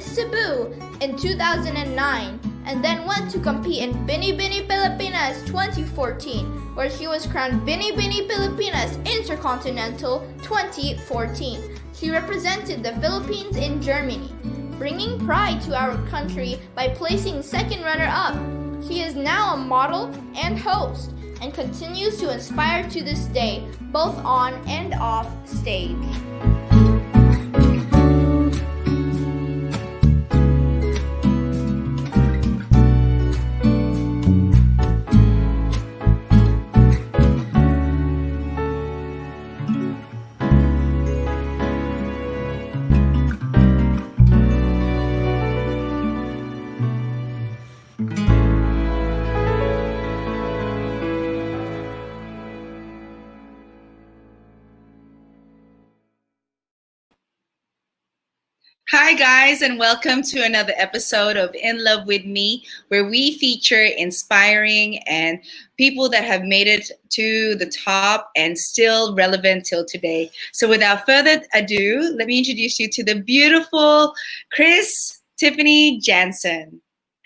Cebu in 2009 and then went to compete in Bini Bini Pilipinas 2014, where she was crowned Bini Bini Pilipinas Intercontinental 2014. She represented the Philippines in Germany, bringing pride to our country by placing second runner-up. She is now a model and host and continues to inspire to this day, both on and off stage. Hi guys, and welcome to another episode of In Love With Me, where we feature inspiring and people that have made it to the top and still relevant till today. So without further ado, let me introduce you to the beautiful Kris Tiffany Janson.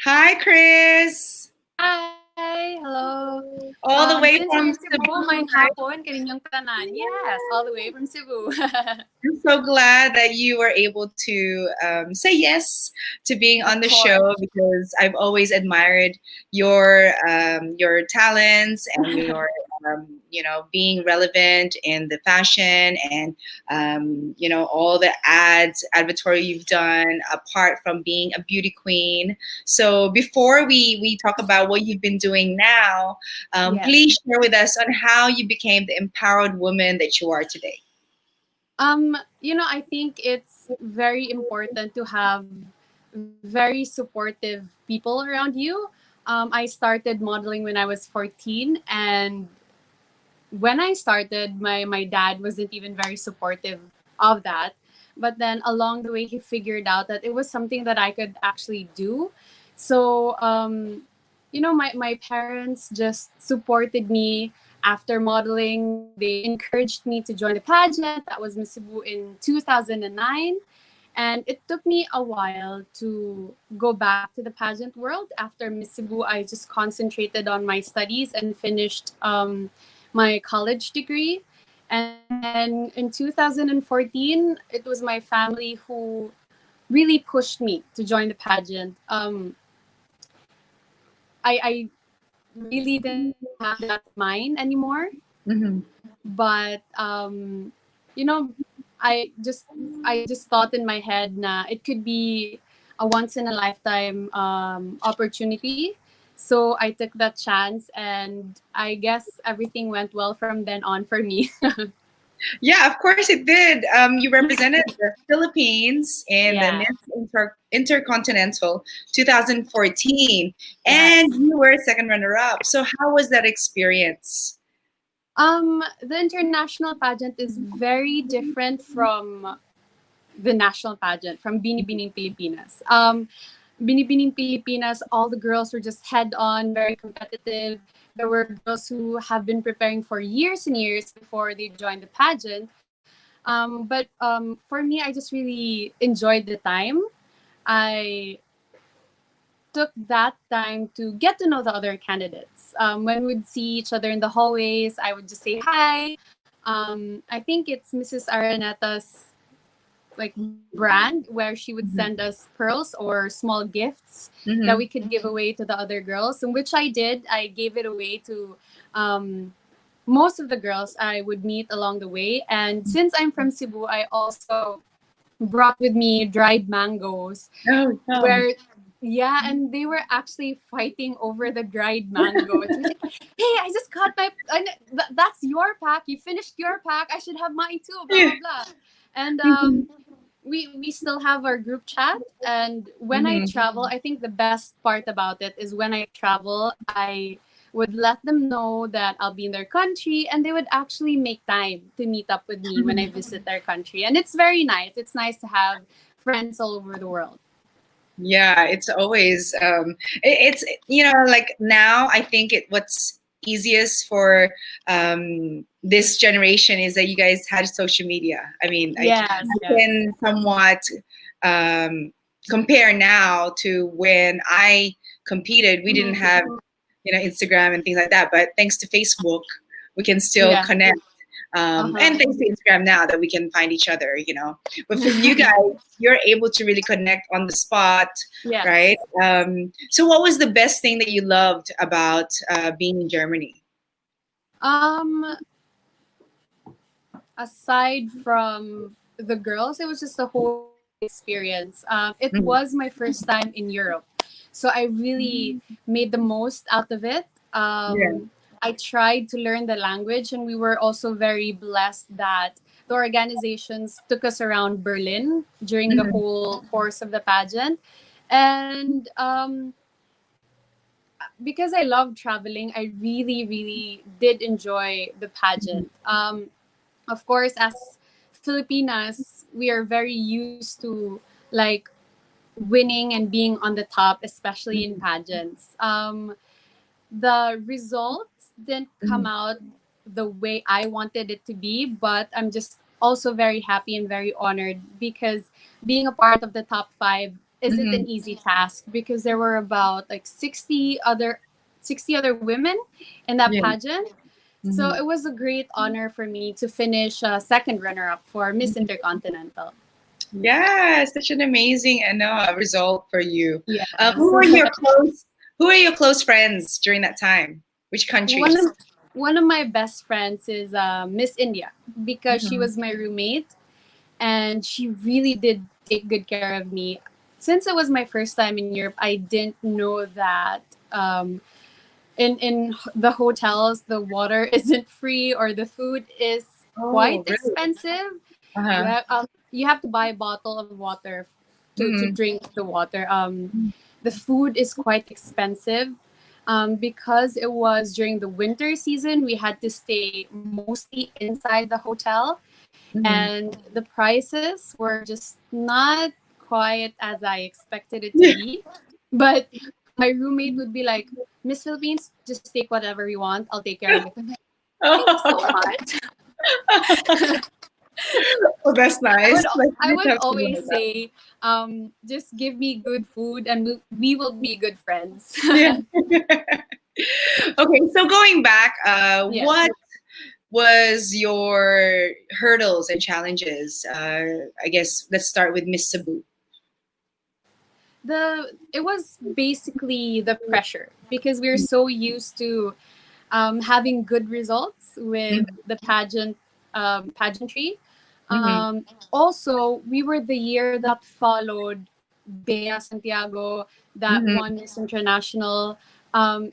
Hi Kris! Hi! Hello! All the way from Cebu, may hapon, kaninyong tanan. Yes, all the way from Cebu. I'm so glad that you were able to say yes to being on the show, because I've always admired your talents and your being relevant in the fashion and all the advertorial you've done apart from being a beauty queen. So before we talk about what you've been doing now, Yes. Please share with us on how you became the empowered woman that you are today. I think it's very important to have very supportive people around you. I started modeling when I was 14, and when I started, my dad wasn't even very supportive of that. But then along the way, he figured out that it was something that I could actually do. So, my parents just supported me after modeling. They encouraged me to join the pageant. That was Miss Cebu in 2009. And it took me a while to go back to the pageant world. After Miss Cebu, I just concentrated on my studies and finished my college degree. And then in 2014, it was my family who really pushed me to join the pageant. I really didn't have that mind anymore. Mm-hmm. But I just thought in my head na it could be a once in a lifetime opportunity. So I took that chance, and I guess everything went well from then on for me. Yeah, of course it did. You represented the Philippines in the Yeah. Miss Intercontinental 2014, Yes. and you were second runner-up. So how was that experience? The international pageant is very different from the national pageant, from Bini Bining Pilipinas. Bini Bining Pilipinas, all the girls were just head on, very competitive. There were girls who have been preparing for years and years before they joined the pageant. But for me, I just really enjoyed the time. I took that time to get to know the other candidates. When we'd see each other in the hallways, I would just say hi. I think it's Mrs. Araneta's like brand where she would send us pearls or small gifts that we could give away to the other girls, and which I did. I gave it away to most of the girls I would meet along the way. And since I'm from Cebu, I also brought with me dried mangoes. Oh, no. Where Yeah, and they were actually fighting over the dried mango. It was like, hey, I just got that's your pack. You finished your pack. I should have mine too. Blah blah blah. And we still have our group chat. And when I travel, I think the best part about it is when I travel, I would let them know that I'll be in their country, and they would actually make time to meet up with me when I visit their country. And it's very nice. It's nice to have friends all over the world. Yeah, it's always it's like now I think what's easiest for this generation is that you guys had social media. I mean, Yes, I can somewhat compare now to when I competed, we didn't have, Instagram and things like that. But thanks to Facebook, we can still Yeah. connect. Uh-huh. And thanks to Instagram now that we can find each other. But for you guys, you're able to really connect on the spot, Yes. right? So what was the best thing that you loved about being in Germany? Aside from the girls, it was just the whole experience. It Mhm. was my first time in Europe, so I really made the most out of it. Yeah. I tried to learn the language, and we were also very blessed that the organizations took us around Berlin during the Mhm. whole course of the pageant. And because I love traveling, I really, really did enjoy the pageant. Of course, as Filipinas, we are very used to like winning and being on the top, especially in pageants. The results didn't come Mhm. out the way I wanted it to be, but I'm just also very happy and very honored because being a part of the top five isn't Mhm. an easy task because there were about like 60 other women in that Yeah. pageant. So Mhm. it was a great honor for me to finish second runner up for Miss Intercontinental. Yeah, such an amazing result for you. Yes. Who are your close Who are your close friends during that time? Which one countries? of one of my best friends is Miss India because she Mhm. was my roommate and she really did take good care of me. Since it was my first time in Europe, I didn't know that in the hotels the water isn't free or the food is quite Oh, really? expensive. Uh-huh. You have to buy a bottle of water to Mhm. drink the water. The food is quite expensive. Because it was during the winter season, we had to stay mostly inside the hotel, Mhm. and the prices were just not quite as I expected it to be. But my roommate would be like, "Miss Philippines, just take whatever you want. I'll take care of it." I'm like, "Thank you so much." Oh, that's I would nice. Like I you would have someone always like that. say, just give me good food and we will be good friends. Yeah. Okay, so going back, Yes. what was your hurdles and challenges? I guess let's start with Miss Cebu. It was basically the pressure because we're so used to having good results with the pageantry. Mhm. Also, we were the year that followed Bea Santiago that Mhm. won Miss International.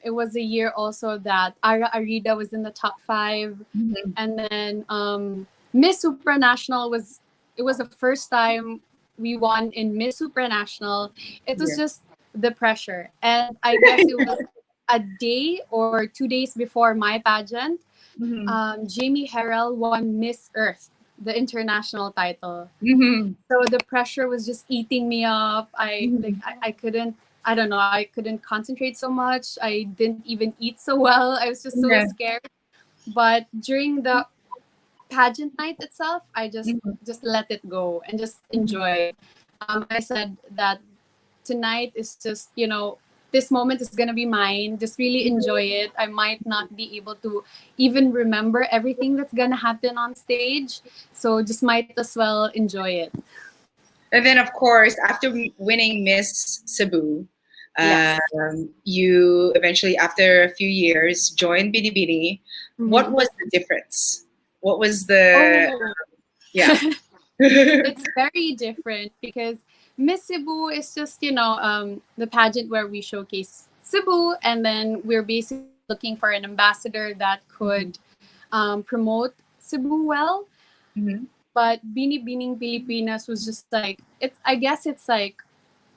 It was a year also that Ara Arida was in the top five, Mhm. and then Miss Supranational was it was the first time we won in Miss Supranational. It was Yeah. just the pressure, and I guess it was a day or 2 days before my pageant. Mhm. Jamie Harrell won Miss Earth, the international title. Mhm. So the pressure was just eating me up. Mhm. I couldn't, I don't know, I couldn't concentrate so much. I didn't even eat so well. I was just so Yeah. scared. But during the pageant night itself, I Mhm. just let it go and just Mhm. enjoy. I said that tonight is just, this moment is gonna be mine. Just really enjoy it. I might not be able to even remember everything that's gonna happen on stage, so just might as well enjoy it. And then, of course, after winning Miss Cebu, Yes. you eventually, after a few years, joined Bini Bini. What Mhm. was the difference? What was the Oh, yeah? it's very different because Miss Cebu is just, the pageant where we showcase Cebu, and then we're basically looking for an ambassador that could promote Cebu well. Mhm. But Bini Bining Pilipinas was just like, I guess it's like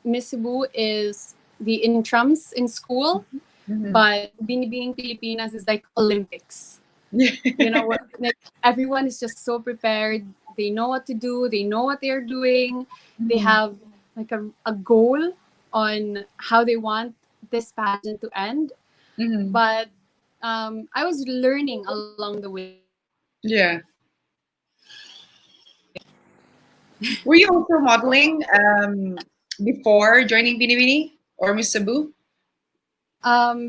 Miss Cebu is the intrams in school, Mhm. but Bini Bining Pilipinas is like Olympics. What, like everyone is just so prepared. They know what to do, they know what they're doing. They Mhm. have like a goal on how they want this pageant to end. Mhm. But I was learning along the way. Yeah. Were you also modeling before joining Binibini or Miss Cebu?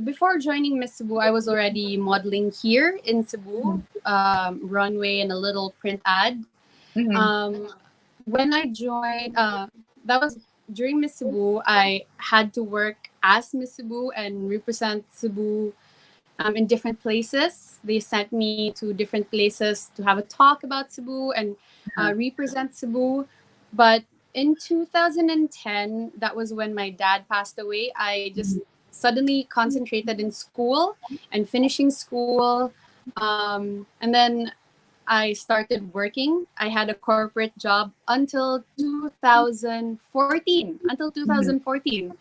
Before joining Miss Cebu, I was already modeling here in Cebu, runway and a little print ad. Mm-hmm. When I joined, that was during Miss Cebu. I had to work as Miss Cebu and represent Cebu in different places. They sent me to different places to have a talk about Cebu and represent Cebu. But in 2010, that was when my dad passed away. I just suddenly concentrated in school and finishing school. And then I started working. I had a corporate job until 2014. Until Mm-hmm. 2014.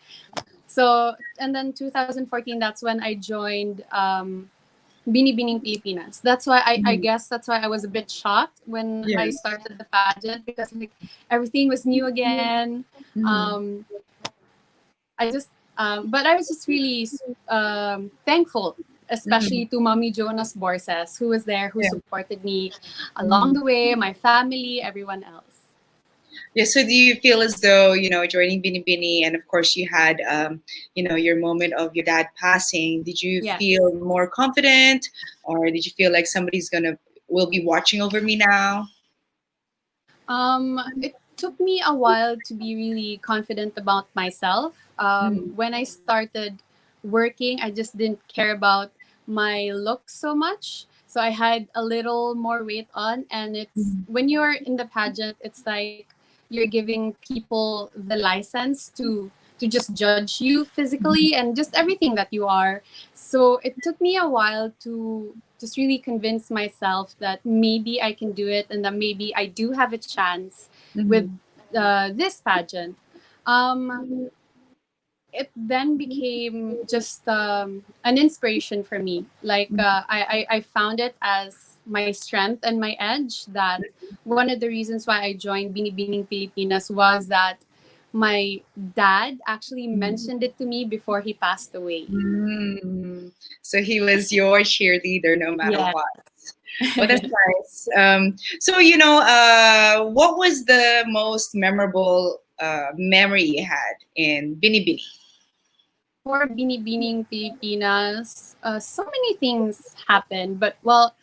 So, and then 2014, that's when I joined Binibining Pilipinas. That's why I Mm-hmm. guess that's why I was a bit shocked when I Yes. started the pageant because like everything was new again. Mm-hmm. Um, but I was just really thankful, Mm-hmm. especially to Mommy Jonas Borses, who was there, who Yeah. supported me along Mm-hmm. the way, my family, everyone else. Yeah. So do you feel as though, joining Binibini, and of course you had, your moment of your dad passing, did you Yes. feel more confident, or did you feel like will be watching over me now? It took me a while to be really confident about myself. Mm-hmm. When I started working, I just didn't care about my looks so much. So I had a little more weight on, and it's when you're in the pageant, it's like you're giving people the license to just judge you physically and just everything that you are. So it took me a while to just really convince myself that maybe I can do it and that maybe I do have a chance with Mm-hmm. this pageant. Um, it then became just an inspiration for me. Like I found it as my strength and my edge. That one of the reasons why I joined Binibining Pilipinas was that my dad actually mentioned it to me before he passed away. Mm. So he was your cheerleader no matter Yeah. what. Oh, that's nice. So, what was the most memorable memory you had in Binibini? For Binibining Pilipinas, so many things happened. But well,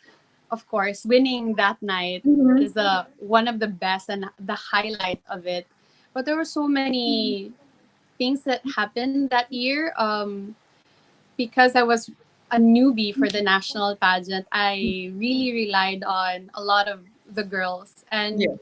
of course, winning that night Mm-hmm. is one of the best and the highlight of it. But there were so many things that happened that year. Because I was a newbie for the national pageant, I really relied on a lot of the girls. Yeah. And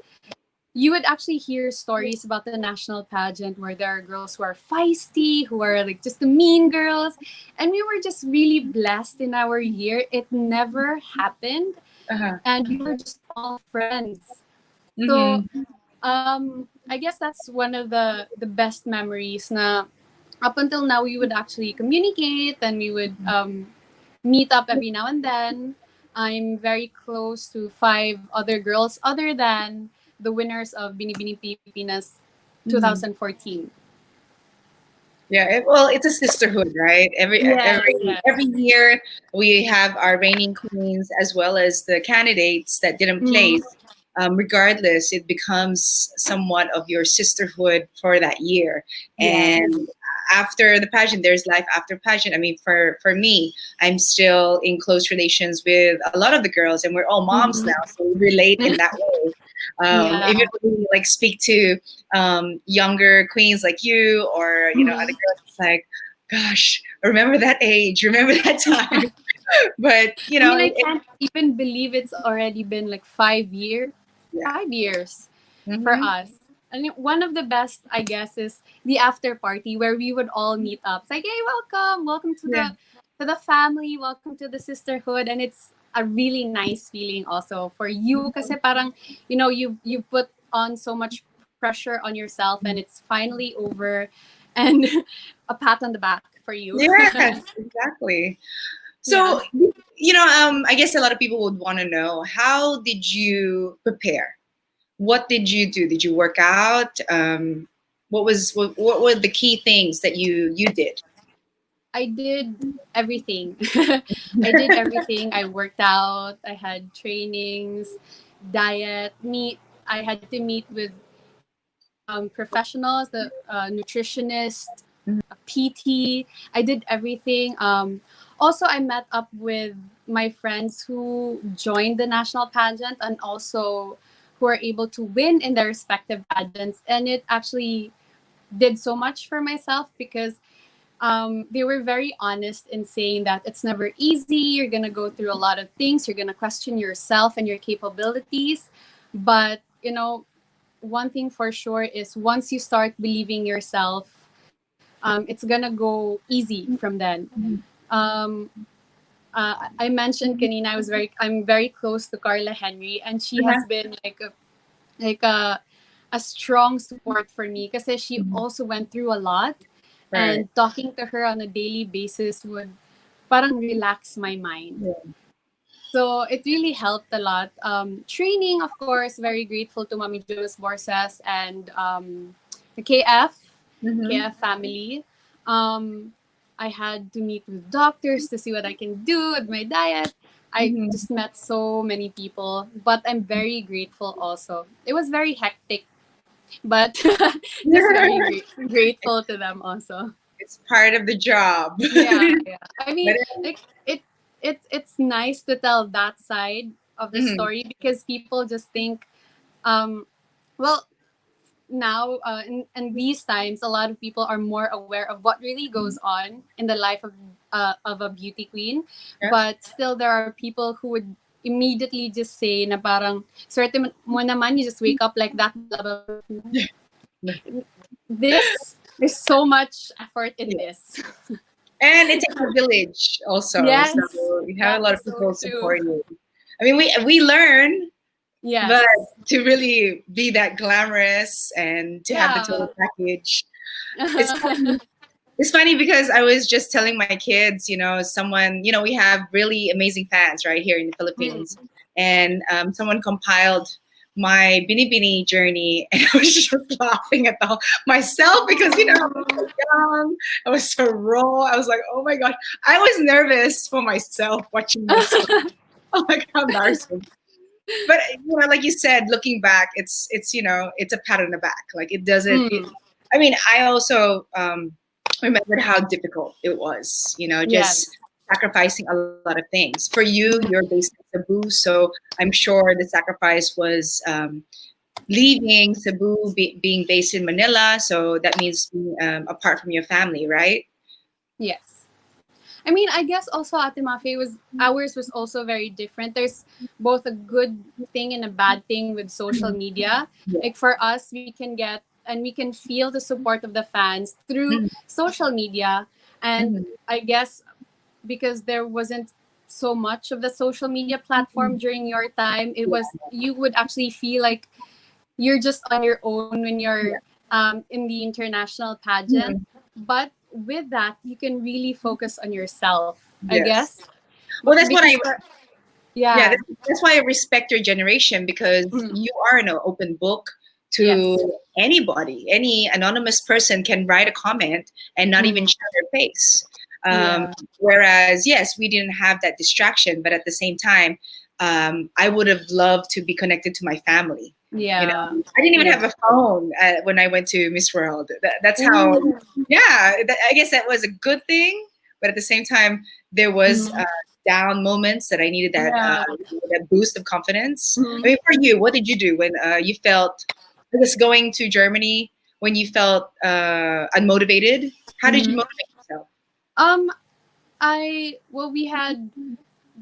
you would actually hear stories about the national pageant where there are girls who are feisty, who are like just the mean girls. And we were just really blessed in our year. It never happened. Uh-huh. And we were just all friends. So Mm-hmm. I guess that's one of the best memories na up until now we would actually communicate and we would meet up every now and then. I'm very close to five other girls other than the winners of Binibini Pilipinas Mm-hmm. 2014. Yeah, well, it's a sisterhood, right? Yes, Every yes. year we have our reigning queens as well as the candidates that didn't Mhm. place. Regardless, it becomes somewhat of your sisterhood for that year. Yes. And after the pageant, there's life after pageant. I mean, for me, I'm still in close relations with a lot of the girls, and we're all moms Mhm. now, so we relate in that way. Yeah. Even when we like speak to younger queens like you or other Mhm. girls, it's like, gosh, remember that age, remember that time. But I mean, I can't even believe it's already been like 5 years. yeah. 5 years for Hmm. us. And one of the best, I guess, is the after party where we would all meet up. It's like, hey, welcome Yeah. to the family, welcome to the sisterhood, and it's a really nice feeling also for you, kasi parang you put on so much pressure on yourself, and it's finally over, and a pat on the back for you. Yes, exactly. Yeah. So, I guess a lot of people would want to know, how did you prepare? What did you do? Did you work out? What were the key things that you did? I did everything. I did everything. I worked out. I had trainings, diet, meet. I had to meet with professionals, the nutritionist, Mhm. PT. I did everything. Also, I met up with my friends who joined the national pageant and also who are able to win in their respective pageants. And it actually did so much for myself because they were very honest in saying that it's never easy. You're going to go through a lot of things. You're going to question yourself and your capabilities. But, one thing for sure is once you start believing yourself, it's going to go easy from then. Um, I mentioned kanina I'm very close to Carla Henry, and she Uh-huh. has been like a strong support for me because she also went through a lot, Right. and talking to her on a daily basis would parang relax my mind. Yeah. So it really helped a lot. Training, of course, very grateful to Mami Jonas Borses and the Mm-hmm. KF family. Um, I had to meet with doctors to see what I can do with my diet. I Mm-hmm. just met so many people, but I'm very grateful also. It was very hectic, but just very grateful to them also. It's part of the job. Yeah, yeah. I mean, But like it's nice to tell that side of the mhm. story because people just think, um, well, now in these times, a lot of people are more aware of what really goes on in the life of a beauty queen, Yeah. but still there are people who would immediately just say na parang swerte mo naman, you just wake up like that, blah blah blah. This there's so much effort in Yeah. this. And it takes a village also. Yes, So you have that a lot is of so people true. support you. I mean, we learn, Yes. but to really be that glamorous and to have the Yeah. total package, it's funny. It's funny because I was just telling my kids, someone, we have really amazing fans right here in the Mm. Philippines, and someone compiled my Binibini journey, and I was just laughing at myself because I was so young, I was so raw. I was like, oh my god, I was nervous for myself watching myself. Oh my god, how embarrassing. But like you said, looking back, it's a pat on the back. Like it doesn't. Mm. I mean, I also remembered how difficult it was. Just Yes. sacrificing a lot of things. For you, you're based in Cebu, so I'm sure the sacrifice was leaving Cebu, being based in Manila. So that means being apart from your family, right? Yes. I mean, I guess also Ate Mafae was ours was also very different. There's both a good thing and a bad thing with social media. Yeah. Like for us, we can get and we can feel the support of the fans through Mhm. social media. And Mhm. I guess because there wasn't so much of the social media platform during your time, it Yeah. was you would actually feel like you're just on your own when you're Yeah. in the international pageant. Mhm. But with that, you can really focus on yourself, I Yes. guess. Well, that's what Because, yeah, yeah, that's why I respect your generation, because mm, you are an open book yes, to anybody. Any anonymous person can write a comment and not even mm, show their face. Um, yeah, Whereas, yes, we didn't have that distraction, but at the same time, I would have loved to be connected to my family. yeah, I didn't even have yes. a phone when I went to Miss World. That's how. Ooh, Yeah, I guess that was a good thing, but at the same time, there was mhm, down moments that I needed yeah, that boost of confidence. I mhm. mean, for you, what did you do when you felt, I guess, going to Germany when you felt unmotivated? How did you Mhm. motivate yourself? Um, we had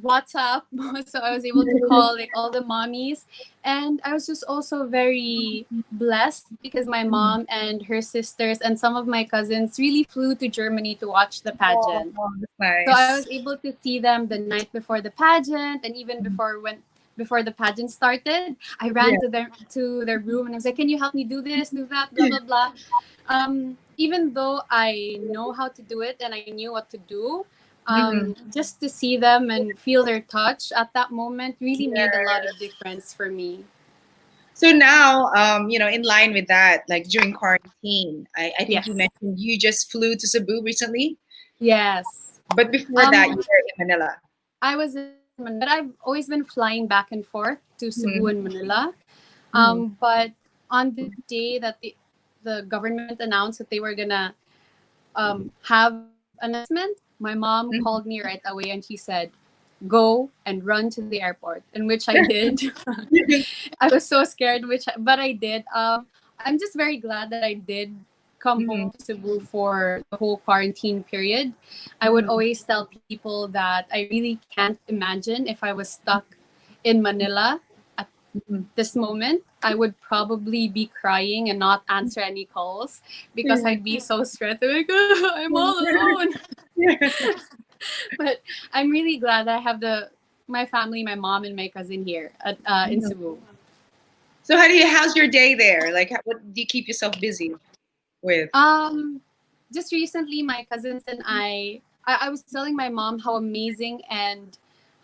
WhatsApp, so I was able to call like all the mommies, and I was just also very blessed because my mom and her sisters and some of my cousins really flew to Germany to watch the Oh, pageant. that's So I nice. was able to see them the night before the pageant, and even before the pageant started, I ran Yeah. to their room and I was like, "Can you help me do this, do that, blah blah blah." Even though I know how to do it and I knew what to do, Hmm. just to see them and feel their touch at that moment really made a lot of difference for me. So now, in line with that, like during quarantine, I think you Yes, mentioned you just flew to Cebu recently, yes. but before that, you Um, were in Manila. I was in Manila, but I've always been flying back and forth to Cebu Mhm. and Manila. Mhm. But on the day that the government announced that they were gonna have announcement, my mom called me right away and she said, "Go and run to the airport," in which I did. I was so scared, but I did. I'm just very glad that I did come home to Cebu for the whole quarantine period. I would always tell people that I really can't imagine if I was stuck in Manila at this moment. I would probably be crying and not answer any calls because I'd be so stressed. Like, I'm all alone. But I'm really glad I have my family, my mom and my cousin here in Cebu. So how's your day there? Like, what do you keep yourself busy with? Just recently, my cousins and I was telling my mom how amazing and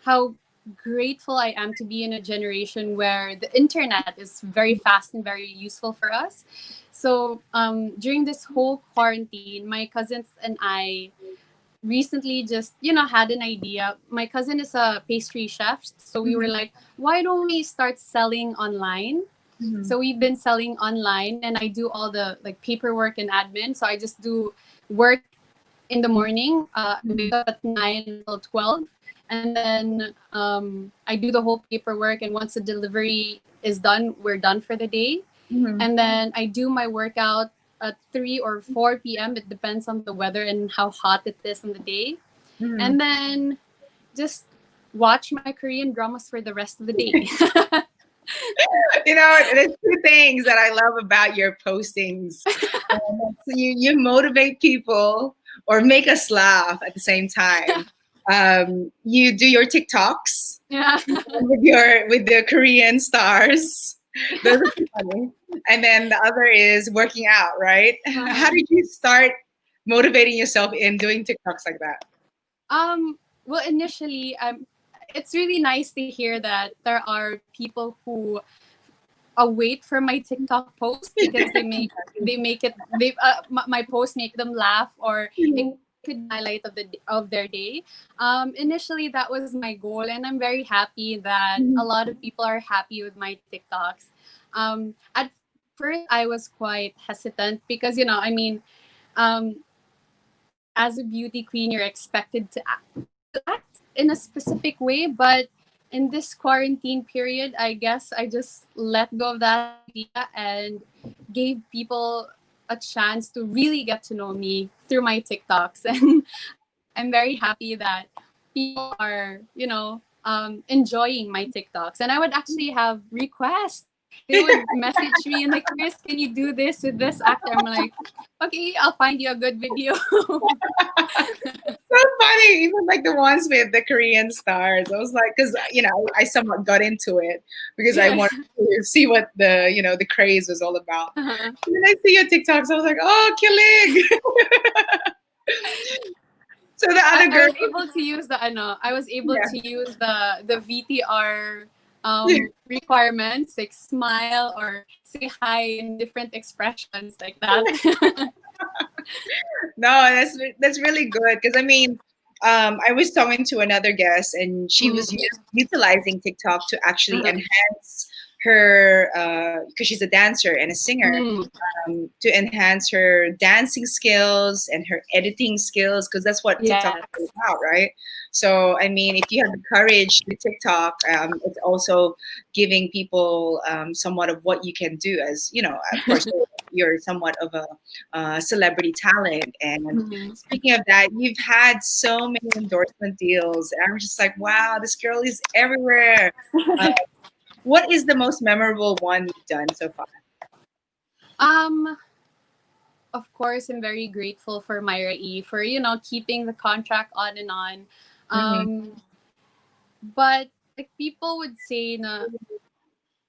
how grateful I am to be in a generation where the internet is very fast and very useful for us. So during this whole quarantine, my cousins and I recently just had an idea. My cousin is a pastry chef, so we were like, why don't we start selling online? So we've been selling online, and I do all the paperwork and admin. So I just do work in the morning. I wake up at 9 until 12, and then I do the whole paperwork. And once the delivery is done, we're done for the day. And then I do my workout at 3 or 4 p.m. It depends on the weather and how hot it is in the day. And then just watch my Korean dramas for the rest of the day. There's two things that I love about your postings. You motivate people or make us laugh at the same time. You do your TikToks with the Korean stars. Those are funny. And then the other is working out, right? How did you start motivating yourself in doing TikToks like that? Well, initially, it's really nice to hear that there are people who wait for my TikTok post because my posts make them laugh, or it could be highlight of their day. Initially, that was my goal, and I'm very happy that a lot of people are happy with my TikToks. At first, I was quite hesitant because as a beauty queen, you're expected to act in a specific way, but in this quarantine period, I guess I just let go of that idea and gave people a chance to really get to know me through my TikToks. And I'm very happy that people are, enjoying my TikToks. And I would actually have requests. They would message me and like, Kris, can you do this with this actor? I'm like, okay, I'll find you a good video. So funny, even like the ones with the Korean stars. I was like, because I somewhat got into it because I wanted to see what the craze was all about. And then I see your TikToks, I was like, oh, killing. So the other girl, I was able to use the VTR requirements, like smile or say hi in different expressions like that. No, that's really good because I was talking to another guest and she was utilizing TikTok to actually enhance her because she's a dancer and a singer, to enhance her dancing skills and her editing skills, because that's what TikTok is about, right? So if you have the courage to TikTok, it's also giving people somewhat of what you can do, as of course you're somewhat of a celebrity talent. And speaking of that, you've had so many endorsement deals, and I'm just like, wow, this girl is everywhere. What is the most memorable one you've done so far? Of course, I'm very grateful for Myra E for keeping the contract on and on. But like people would say,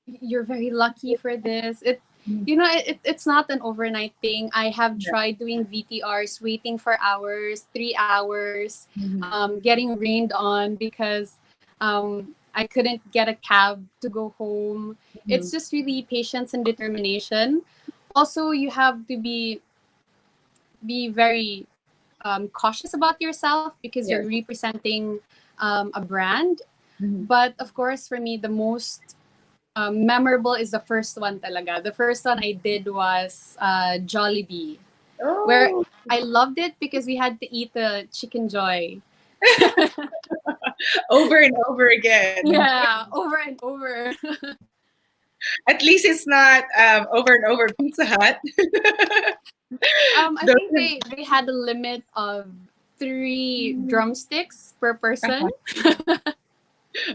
you're very lucky for this. It's not an overnight thing. I have tried doing VTRs, waiting for hours, 3 hours, getting rained on because I couldn't get a cab to go home. It's just really patience and determination. Also, you have to be very cautious about yourself because you're representing a brand. But of course, for me, the most memorable is the first one talaga. The first one I did was Jollibee, where Oh, I loved it because we had to eat the chicken joy. over and over again. Yeah, over and over. At least it's not over and over Pizza Hut. I Those think they had a limit of 3 drumsticks per person.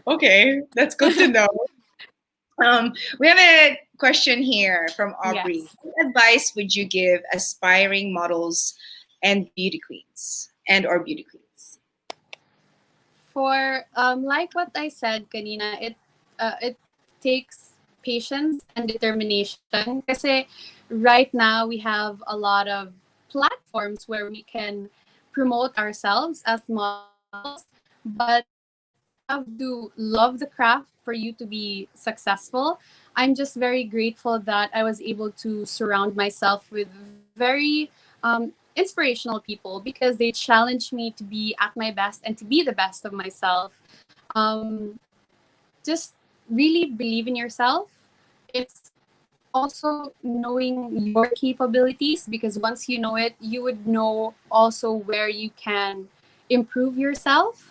okay, that's good to know. We have a question here from Aubrey. Yes. What advice would you give aspiring models and beauty queens or beauty queens? For like what I said kanina, it takes patience and determination. Kasi right now we have a lot of platforms where we can promote ourselves as models, but you have to love the craft for you to be successful. I'm just very grateful that I was able to surround myself with very inspirational people because they challenged me to be at my best and to be the best of myself. Um, just really believe in yourself. It's also knowing your capabilities because once you know it, you would know also where you can improve yourself.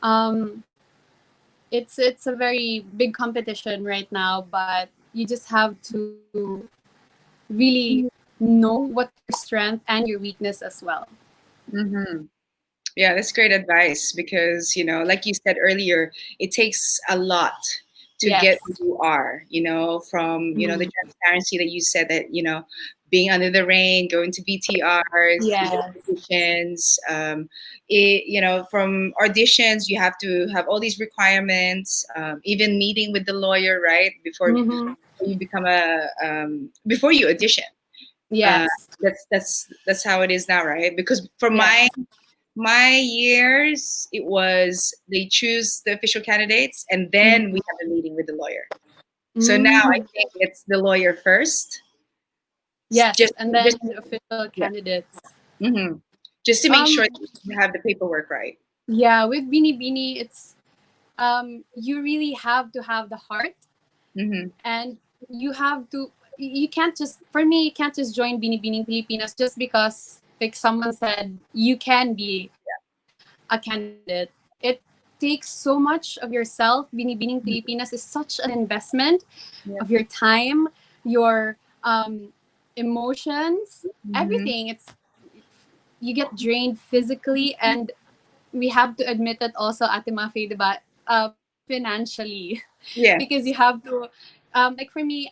Um, it's a very big competition right now, but you just have to really know what your strength and your weakness as well. Mm-hmm. Yeah, that's great advice because, like you said earlier, it takes a lot to Yes. get where you are, from, the Mhm. transparency that you said that, being under the rain, going to BTRs, Yes. auditions, from auditions, you have to have all these requirements, even meeting with the lawyer, right? Before Mhm. you become before you audition. Uh, Yes. that's how it is now, right? Because for Yes. my years, it was they choose the official candidates and then we have a meeting with the lawyer. So now I Mm. think it's the lawyer first, Yes, just and then just the official yeah, candidates. hmm just to make Um, sure that you have the paperwork right. yeah, with Bini Bini, it's you really have to have the heart, Hmm. and you have to. You can't just, for me, you can't just join Bini Bini Pilipinas just because like someone said you can be a candidate. It takes so much of yourself. Bini Bini Pilipinas is such an investment Yeah. of your time, your emotions, Hmm. everything. It's you get drained physically, and we have to admit that also, Ate Mafae, diba? Financially, Yeah. because you have to. Like for me,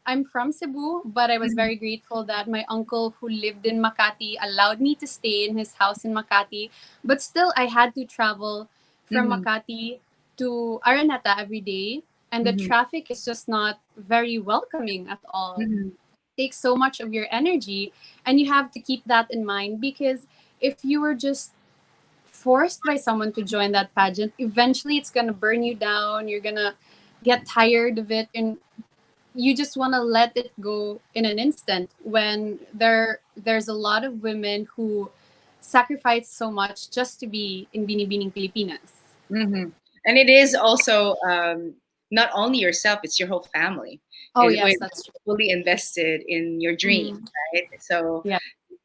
I'm from Cebu, but I was Hmm. very grateful that my uncle who lived in Makati allowed me to stay in his house in Makati. But still, I had to travel from Hmm. Makati to Araneta every day, and the Hmm. traffic is just not very welcoming at all. Hmm. Takes so much of your energy, and you have to keep that in mind because if you were just forced by someone to join that pageant, eventually it's gonna burn you down. You're gonna get tired of it, and you just want to let it go in an instant. When there's a lot of women who sacrifice so much just to be in Binibining Pilipinas. Hmm. And it is also not only yourself; it's your whole family. Oh We're yes, that's true. fully invested in your dream, Mm, right? So yeah.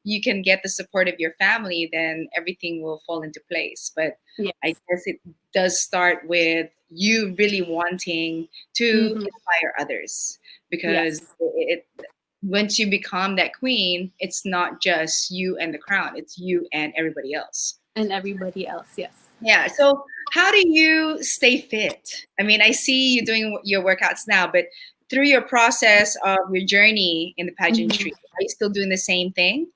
you can get the support of your family, then everything will fall into place. But I Yes. guess it does start with you really wanting to Hmm. inspire others because Yes. once you become that queen, it's not just you and the crown, it's you and everybody else. And everybody else. Yes. Yeah. So how do you stay fit? I mean, I see you doing your workouts now, but through your process of your journey in the pageantry, Mhm. are you still doing the same thing?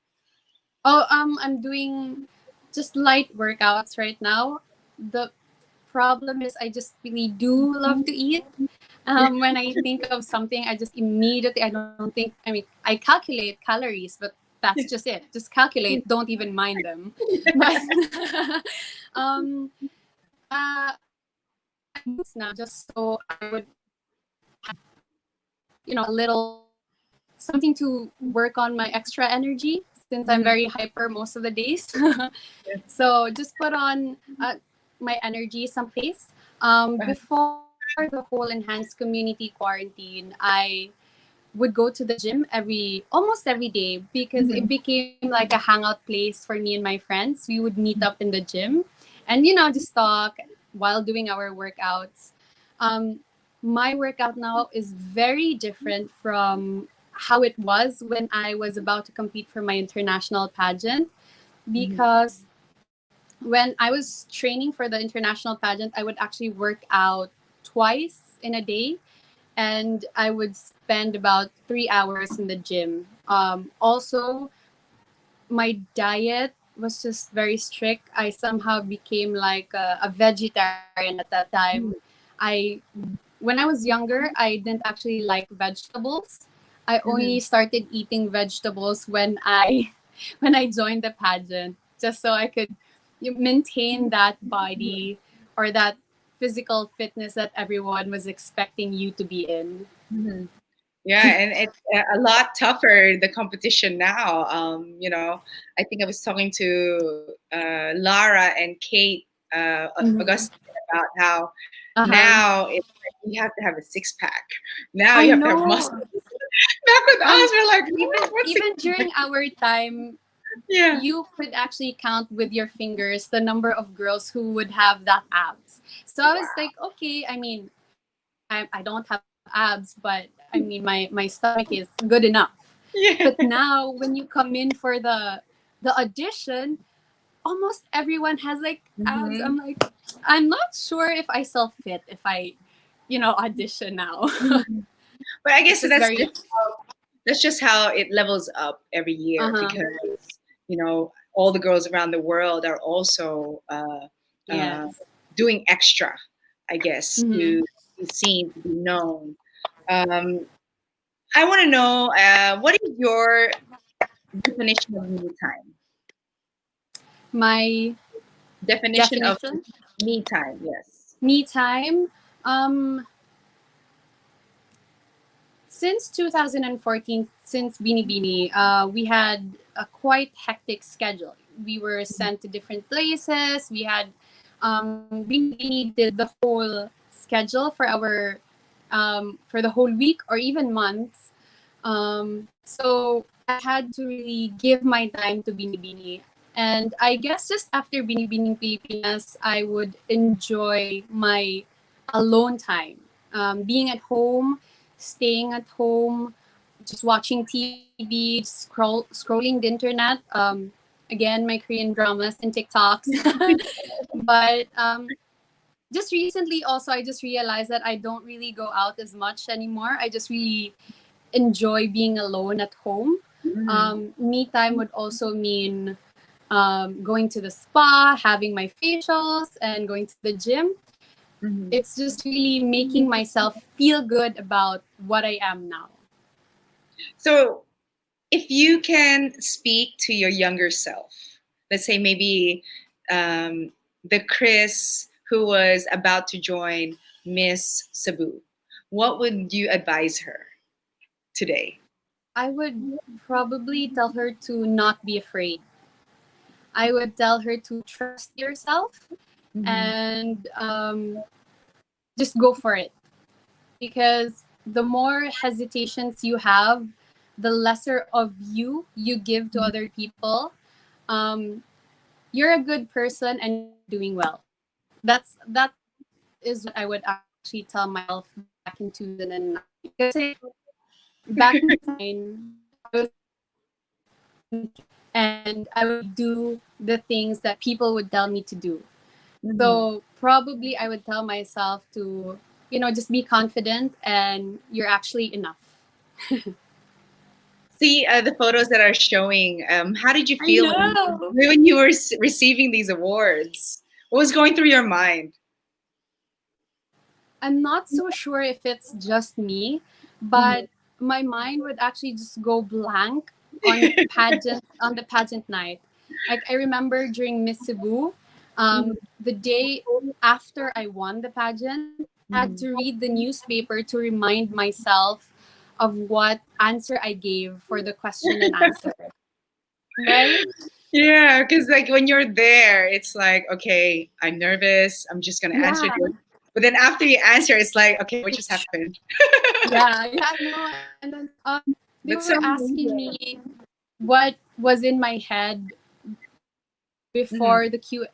Oh, I'm doing just light workouts right now. The problem is I just really do love to eat. When I think of something, I just immediately, I don't think, I mean, I calculate calories, but that's just it. Just calculate, don't even mind them. But um, now just so I would, a little something to work on my extra energy since I'm Mhm. very hyper most of the days. So just put on my energy someplace. Uh-huh. Before the whole enhanced community quarantine, I would go to the gym almost every day because it became like a hangout place for me and my friends. We would meet up in the gym and just talk while doing our workouts. Um, my workout now is very different from how it was when I was about to compete for my international pageant because when I was training for the international pageant, I would actually work out twice in a day and I would spend about 3 hours in the gym. Also, my diet was just very strict. I somehow became like a vegetarian at that time. I When I was younger, I didn't actually like vegetables. I only started eating vegetables when I when I joined the pageant, just so I could maintain that body or that physical fitness that everyone was expecting you to be in. Yeah, and it's a lot tougher the competition now. I think I was talking to Lara and Kate Augustine about how Uh-huh. now it's like you have to have a six pack. Now I you have to have muscles. know. Back with us, we're like, Even what's six even during our time, Yeah. you could actually count with your fingers the number of girls who would have that abs. So I was like, okay, I mean, I don't have abs, but I mean, my stomach is good enough. Yeah. But now, when you come in for the audition, almost everyone has like abs. Mhm. I'm like, I'm not sure if I still fit if I, audition now. But I It's guess just very. that's just how it levels up every year Uh-huh. because all the girls around the world are also uh, Yes. doing extra, I guess, Mm-hmm. to be seen, to be known. Um, I want to know what is your definition of me time? My Definition of definition, me time, yes. me time. Um, since 2014, since Bini Bini, we had a quite hectic schedule. We were sent to different places. We had Bini Bini did the whole schedule for the whole week or even months. So I had to really give my time to Bini Bini. And I guess just after Bini Bini Pilipinas, I would enjoy my alone time. Being at home, staying at home, just watching TV, scrolling the internet. Again, my Korean dramas and TikToks. But just recently, also, I just realized that I don't really go out as much anymore. I just really enjoy being alone at home. Mhm. Me time would also mean going to the spa, having my facials, and going to the gym. Mhm. It's just really making myself feel good about what I am now. So, if you can speak to your younger self, let's say maybe the Kris who was about to join Miss Cebu, what would you advise her today? I would probably tell her to not be afraid. I would tell her to trust yourself Mhm. and just go for it. Because the more hesitations you have, the lesser of you give to other people. Um, you're a good person and you're doing well. That is what I would actually tell myself back in 2009. Because back in 2009, I was and I would do the things that people would tell me to do. Mhm. So probably I would tell myself to, just be confident and you're actually enough. See the photos that are showing. How did you I feel know. when you were receiving these awards? What was going through your mind? I'm not so sure if it's just me, but my mind would actually just go blank on the pageant night. Like I remember during Miss Cebu, the day after I won the pageant, I had to read the newspaper to remind myself of what answer I gave for the question and answer. Right? Yeah, because like when you're there, it's like, okay, I'm nervous. I'm just gonna answer Yeah. this. But then after you answer, it's like, okay, what just happened? Yeah, yeah, no. And then they That's so were asking amazing. me what was in my head Mhm. before the Q,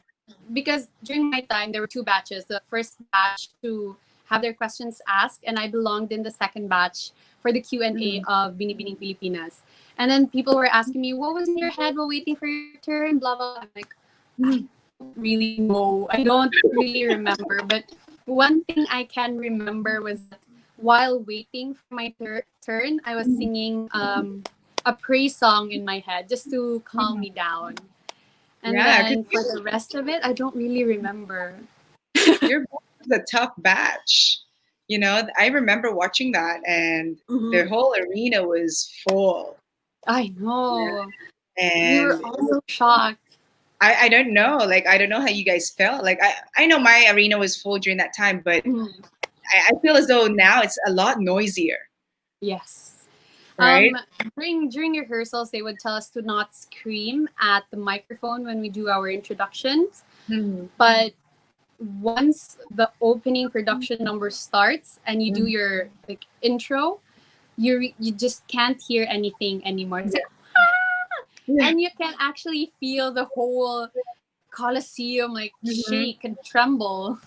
because during my time there were two batches. The first batch to have their questions asked, and I belonged in the second batch for the Q&A Mhm. of Binibining Pilipinas. And then people were asking me, what was in your head while waiting for your turn, blah blah blah. I'm like, I Mhm. don't really know. I don't really remember. But one thing I can remember was that while waiting for my turn, I was singing a praise song in my head just to calm Mhm. me down. And Yeah, then because for the rest of it, I don't really remember. your batch was a tough batch. I remember watching that, and the Mhm. whole arena was full. I Yeah. know. We were And all so shocked. I don't know, like I don't know how you guys felt. Like I know my arena was full during that time, but Mhm. I feel as though now it's a lot noisier, Yes. right? During rehearsals, they would tell us to not scream at the microphone when we do our introductions. Mhm. But once the opening production number starts and you do Mhm. your like intro, you just can't hear anything anymore. It's like, Yeah. and you can actually feel the whole Colosseum like Mhm. shake and tremble.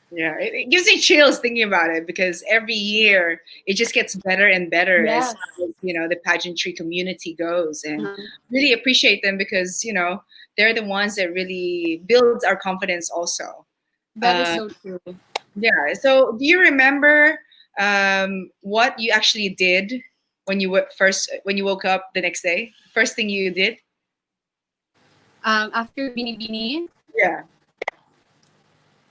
Yeah, it gives me chills thinking about it because every year it just gets better and better as Yes. the pageantry community goes, and Mhm. really appreciate them because they're the ones that really builds our confidence also. That is Uh, so true. yeah. So, do you remember what you actually did when you woke up the next day? First thing you did? After Binibini, Yeah.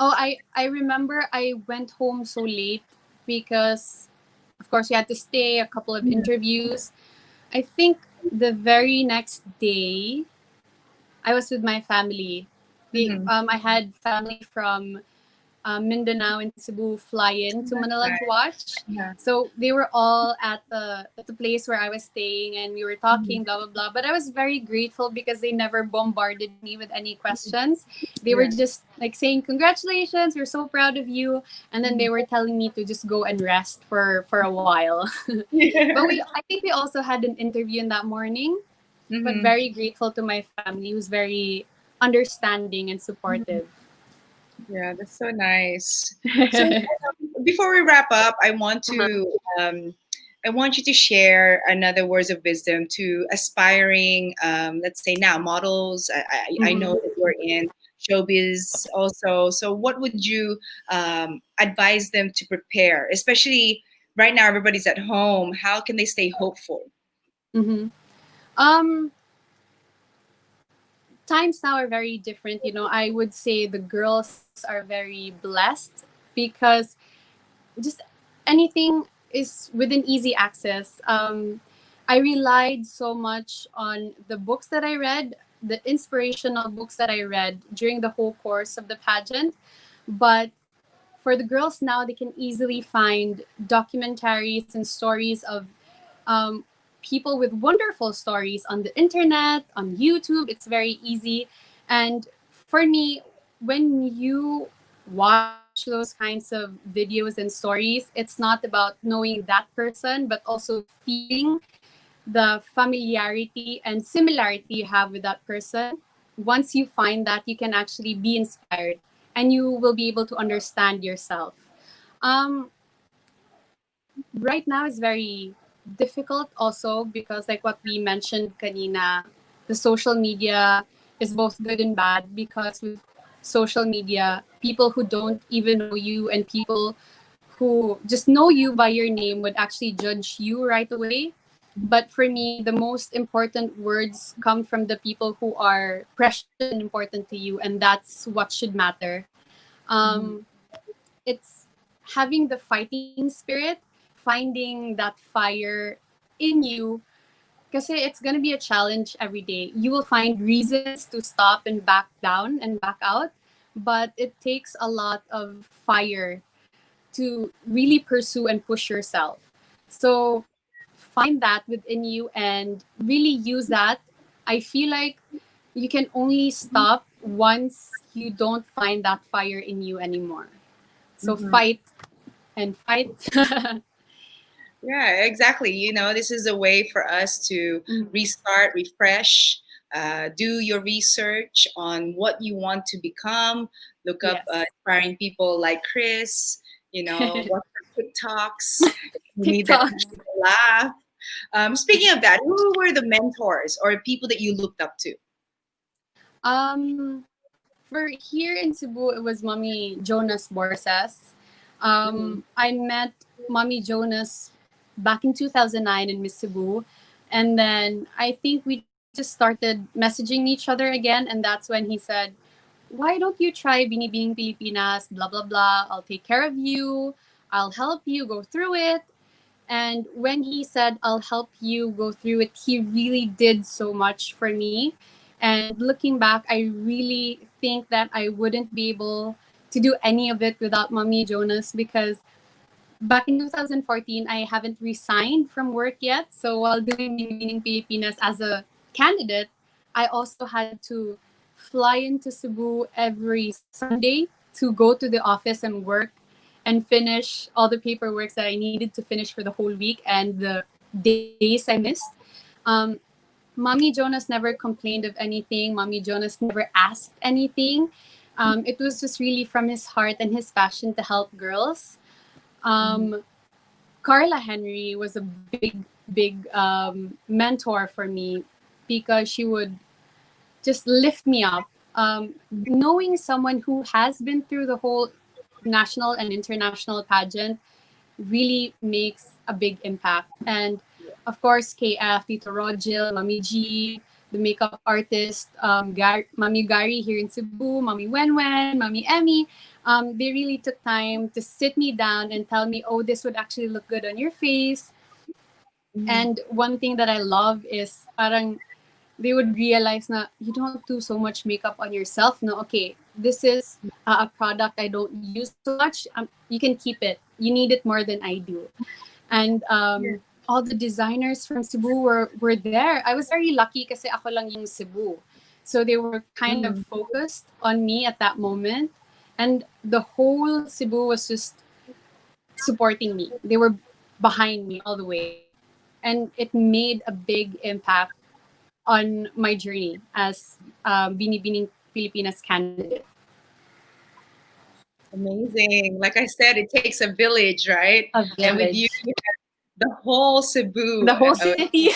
oh, I remember I went home so late because, of course, we had to stay a couple of Mhm. interviews. I think the very next day, I was with my family. Mhm. I had family from Mindanao and Cebu fly in to Manila to watch. Yeah. So they were all at the place where I was staying, and we were Mhm. talking, blah blah blah. But I was very grateful because they never bombarded me with any questions. They were Yeah. just like saying, "Congratulations, we're so proud of you," and then they were telling me to just go and rest for a while. But Yeah. I think we also had an interview in that morning. But Mhm. very grateful to my family, who's very understanding and supportive. Yeah, that's so nice. So before we wrap up, um, I want you to share another words of wisdom to aspiring, let's say now models. I know Mhm. that you're in showbiz also. So what would you advise them to prepare, especially right now? Everybody's at home. How can they stay hopeful? Mhm. Um, Times now are very different. I would say the girls are very blessed because just anything is within easy access. I relied so much on the books that I read, the inspirational books that I read during the whole course of the pageant. But for the girls now, they can easily find documentaries and stories of um, people with wonderful stories on the internet, on YouTube. It's very easy. And for me, when you watch those kinds of videos and stories, it's not about knowing that person, but also feeling the familiarity and similarity you have with that person. Once you find that, you can actually be inspired and you will be able to understand yourself. Um, right now is very difficult also because like what we mentioned kanina, the social media is both good and bad because with social media, people who don't even know you and people who just know you by your name would actually judge you right away. But for me, the most important words come from the people who are precious and important to you, and that's what should matter. Mhm. Um, it's having the fighting spirit, finding that fire in you, because it's going to be a challenge every day. You will find reasons to stop and back down and back out, but it takes a lot of fire to really pursue and push yourself. So find that within you and really use that. I feel like you can only stop once you don't find that fire in you anymore. So fight and fight. Yeah, exactly. This is a way for us to restart, refresh, do your research on what you want to become. Look up Yes. inspiring people like Kris. Watch her TikToks. You need that TikTok. laugh. Speaking of that, who were the mentors or people that you looked up to? For here in Cebu, it was Mommy Jonas Borses. I met Mommy Jonas back in 2009 in Miss Cebu. And then I think we just started messaging each other again. And that's when he said, why don't you try Binibining Pilipinas, blah, blah, blah. I'll take care of you. I'll help you go through it. And when he said, I'll help you go through it, he really did so much for me. And looking back, I really think that I wouldn't be able to do any of it without Mommy Jonas, because back in 2014, I haven't resigned from work yet. So while doing Binibining Pilipinas as a candidate, I also had to fly into Cebu every Sunday to go to the office and work and finish all the paperwork that I needed to finish for the whole week and the days I missed. Um, Mommy Jonas never complained of anything. Mommy Jonas never asked anything. It was just really from his heart and his passion to help girls. Carla Henry was a big mentor for me, because she would just lift me up. Knowing someone who has been through the whole national and international pageant really makes a big impact. And of course, KF, Tito Rogil, Mami G, the makeup artist, Mami Gary here in Cebu, Mami Wenwen, Mami Emmy, they really took time to sit me down and tell me, oh, this would actually look good on your face. And one thing that I love is parang they would realize na you don't do so much makeup on yourself. No, okay, this is a product I don't use so much. You can keep it. You need it more than I do. And all the designers from Cebu were there. I was very lucky kasi ako lang yung Cebu. So they were kind of focused on me at that moment. And the whole Cebu was just supporting me. They were behind me all the way. And it made a big impact on my journey as Binibining Pilipinas candidate. Amazing. Like I said, it takes a village, right? A And with you, village. you have the whole Cebu. The whole city.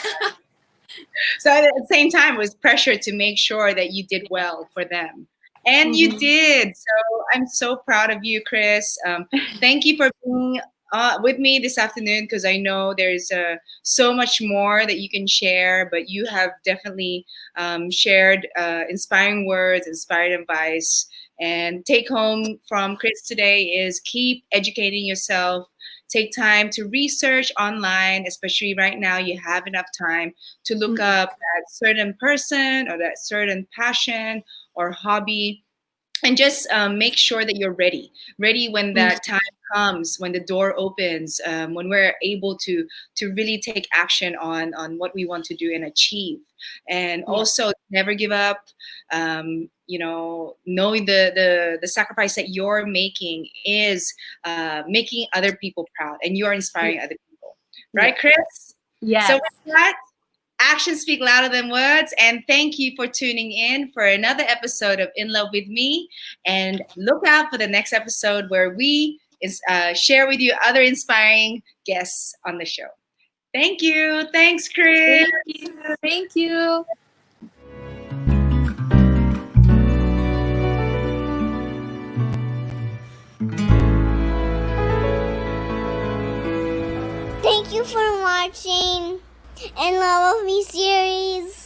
So at the same time, it was pressure to make sure that you did well for them. And you did. So I'm so proud of you, Kris. Thank you for being with me this afternoon, because I know there's so much more that you can share, but you have definitely shared inspiring words, inspired advice. And take home from Kris today is keep educating yourself. Take time to research online, especially right now. You have enough time to look up that certain person or that certain passion or hobby, and just make sure that you're ready when that time comes, when the door opens, when we're able to really take action on what we want to do and achieve. And also never give up. Knowing the sacrifice that you're making is making other people proud, and you're inspiring other people, right, Kris? Yes. So with that, actions speak louder than words. And thank you for tuning in for another episode of In Love with Me. And look out for the next episode where we share with you other inspiring guests on the show. Thank you. Thanks, Kris. Thank you. Thank you. Thank you for watching In Love with Me series.